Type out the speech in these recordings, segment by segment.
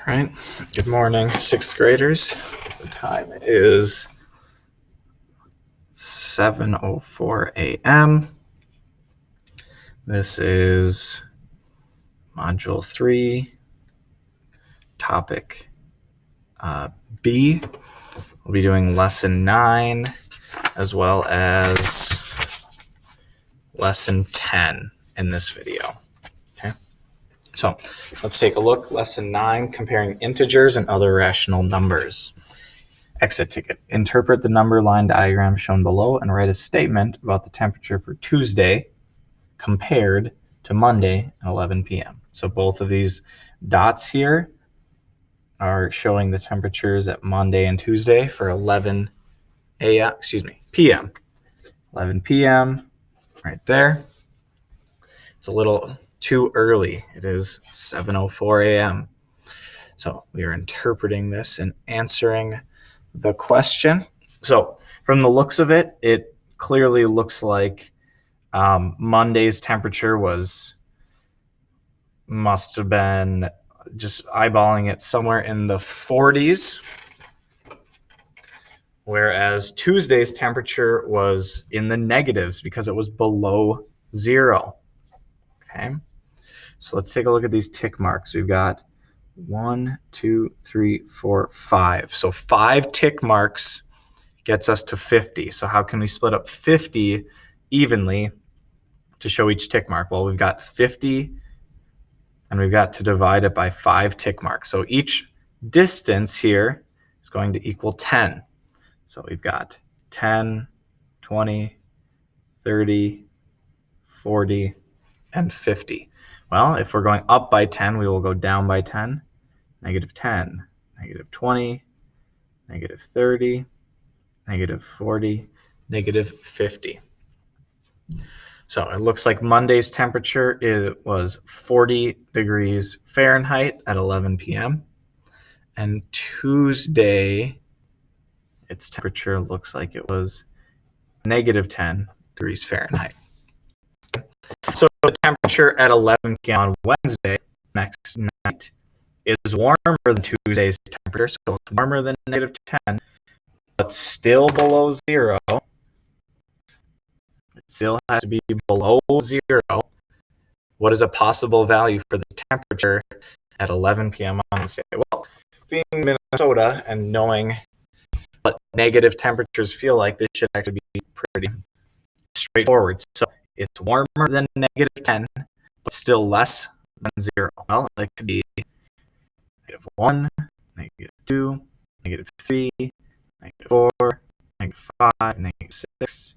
right. Good morning, sixth graders. The time is 7:04 a.m. This is Module 3, Topic B. We'll be doing Lesson 9 as well as Lesson 10 in this video. Okay. So let's take a look. Lesson 9, Comparing Integers and Other Rational Numbers. Exit ticket. Interpret the number line diagram shown below and write a statement about the temperature for Tuesday compared to Monday at 11 p.m. So both of these dots here are showing the temperatures at Monday and Tuesday for 11 a.m. p.m. 11 p.m. right there. It's a little too early. It is 7:04 a.m. So we are interpreting this and answering the question. So from the looks of it, it clearly looks like Monday's temperature must have been, just eyeballing it, somewhere in the 40s, whereas Tuesday's temperature was in the negatives because it was below zero. Okay, so let's take a look at these tick marks. We've got 1, 2, 3, 4, 5. So 5 tick marks gets us to 50. So how can we split up 50 evenly to show each tick mark? Well, we've got 50 and we've got to divide it by 5 tick marks. So each distance here is going to equal 10. So we've got 10, 20, 30, 40, and 50. Well, if we're going up by 10, we will go down by 10. Negative 10, negative 20, negative 30, negative 40, negative 50. So it looks like Monday's temperature was 40 degrees Fahrenheit at 11 p.m. And Tuesday, its temperature looks like it was negative 10 degrees Fahrenheit. So the temperature at 11 p.m. on Wednesday, next night, is warmer than Tuesday's temperature. So it's warmer than negative 10, but still below zero. It still has to be below zero. What is a possible value for the temperature at 11 p.m. on Wednesday? Well, being Minnesota and knowing what negative temperatures feel like, this should actually be pretty straightforward. So it's warmer than negative 10, but still less than zero. Well, it could be negative 1, negative 2, negative 3, negative 4, negative 5, negative 6,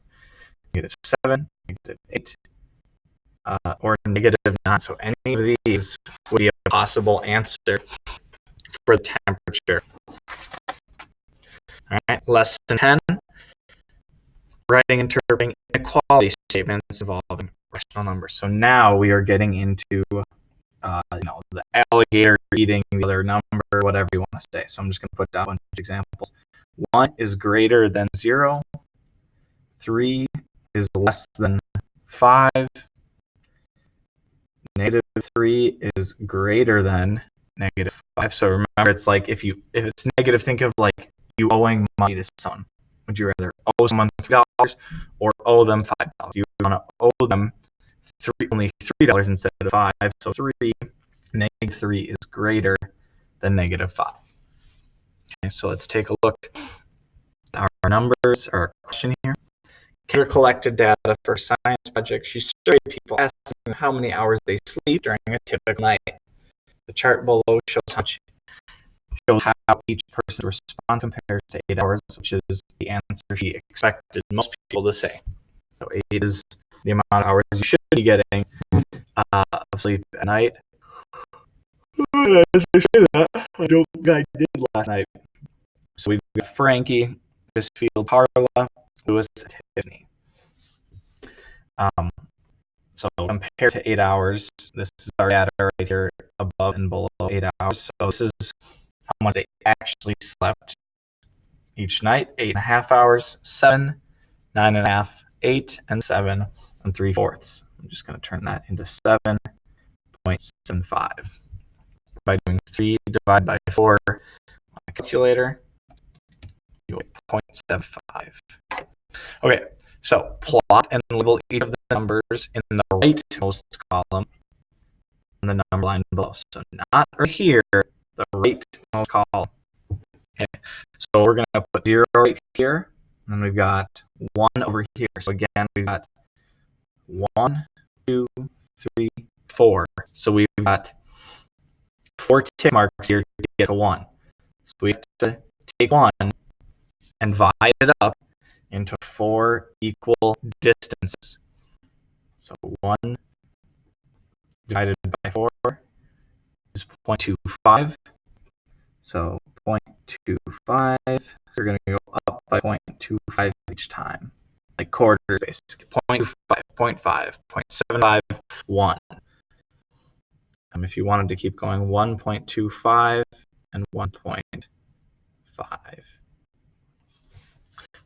negative 7, negative 8, or negative 9. So any of these would be a possible answer for the temperature. All right, lesson 10, writing, interpreting inequality statements involving rational numbers. So now we are getting into the alligator eating the other number, whatever you want to say. So I'm just going to put down a bunch of examples. 1 is greater than 0. 3 is less than 5. Negative 3 is greater than negative 5. So remember, it's like if it's negative, think of like you owing money to someone. Would you rather owe someone $3 or owe them $5? You want to owe them only $3 instead of 5. So negative 3 is greater than negative 5. Okay, so let's take a look at our numbers, our question here. Kidder collected data for a science project. She surveyed people, asking them how many hours they sleep during a typical night. The chart below shows how each person responds compares to 8 hours, which is the answer she expected most people to say. So 8 is the amount of hours you should be getting of sleep at night. As I say that, I don't think I did last night. So we've got Frankie, Bisfield, Carla, Lewis, and Tiffany. So compared to 8 hours, this is our data right here, above and below 8 hours. So this is how much they actually slept each night: 8.5 hours, 7, 9.5, 8, and 7 3/4. I'm just going to turn that into 7.75. by doing 3 divided by 4 on a calculator. You get 0.75. Okay, so plot and label each of the numbers in the rightmost column and the number line below. So not right here, the rightmost column. Okay, so we're going to put 0 right here, and then we've got 1 over here. So again, we've got 1, 2, 3, 4. So we've got 4 tick marks here to get to 1. So we have to take 1 and divide it up into 4 equal distances. So 1 divided by 4 is 0.25. So 0.25, we're going to go up by 0.25 each time, like quarters basically. 0.25, 0.5, 0.75, 1. If you wanted to keep going, 1.25 and 1.5.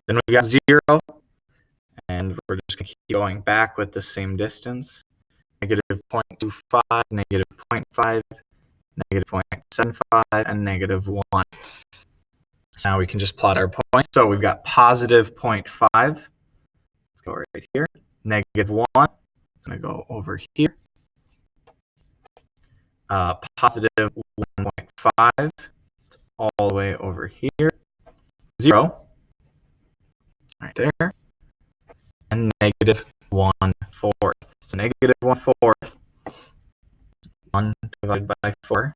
Then we got 0, and we're just going to keep going back with the same distance. Negative 0.25, negative 0.5, negative 0.75, and negative 1. So now we can just plot our points. So we've got positive 0.5. Let's go right here. Negative 1. It's going to go over here. Positive 1.5. All the way over here. 0. Right there. And negative 1/4. So negative 1/4. 1 divided by 4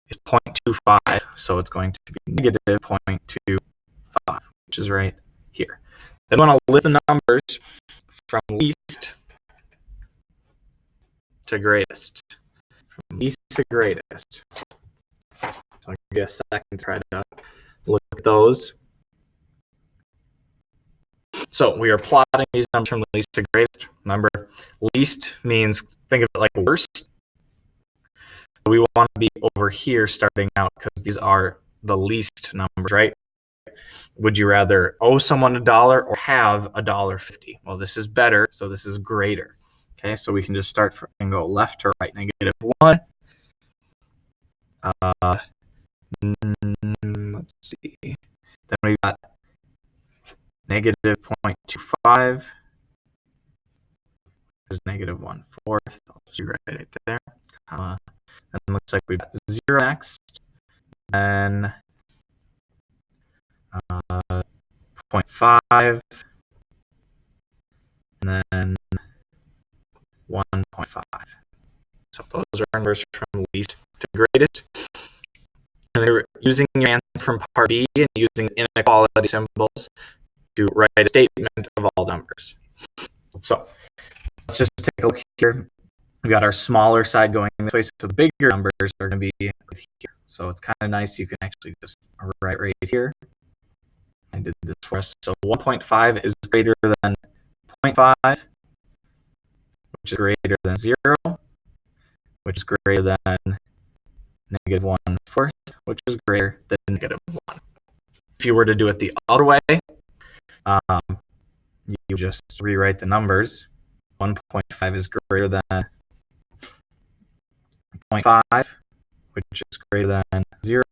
is 0.25. So it's going to be negative 0.25, which is right here. Then we want to list the numbers from least to greatest. From least to greatest. So I'll give you a second to try to look at those. So we are plotting these numbers from least to greatest. Remember, least means, think of it like worst. We want to be over here starting out because these are the least numbers, right? Would you rather owe someone $1 or have $1.50? Well, this is better, so this is greater. Okay, so we can just start and go left to right. Negative 1. Let's see. Then we got negative 0.25. There's negative 1/4. I'll just write it there. And it looks like we've got 0 next. Then 0.5. And then 1.5. So those are numbers from least to greatest. And they're using your answer from part B and using inequality symbols to write a statement of all numbers. So let's just take a look here. We've got our smaller side going this way, so the bigger numbers are going to be here. So it's kind of nice. You can actually just write right here. I did this for us. So 1.5 is greater than 0.5, which is greater than 0, which is greater than negative 1/4, which is greater than negative 1. If you were to do it the other way, you just rewrite the numbers. 1.5 is greater than 0.5, which is greater than 0,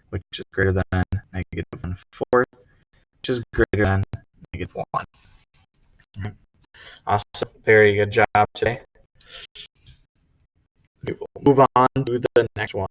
which is greater than negative 1/4, which is greater than negative 1. Awesome. Very good job today. We will move on to the next one.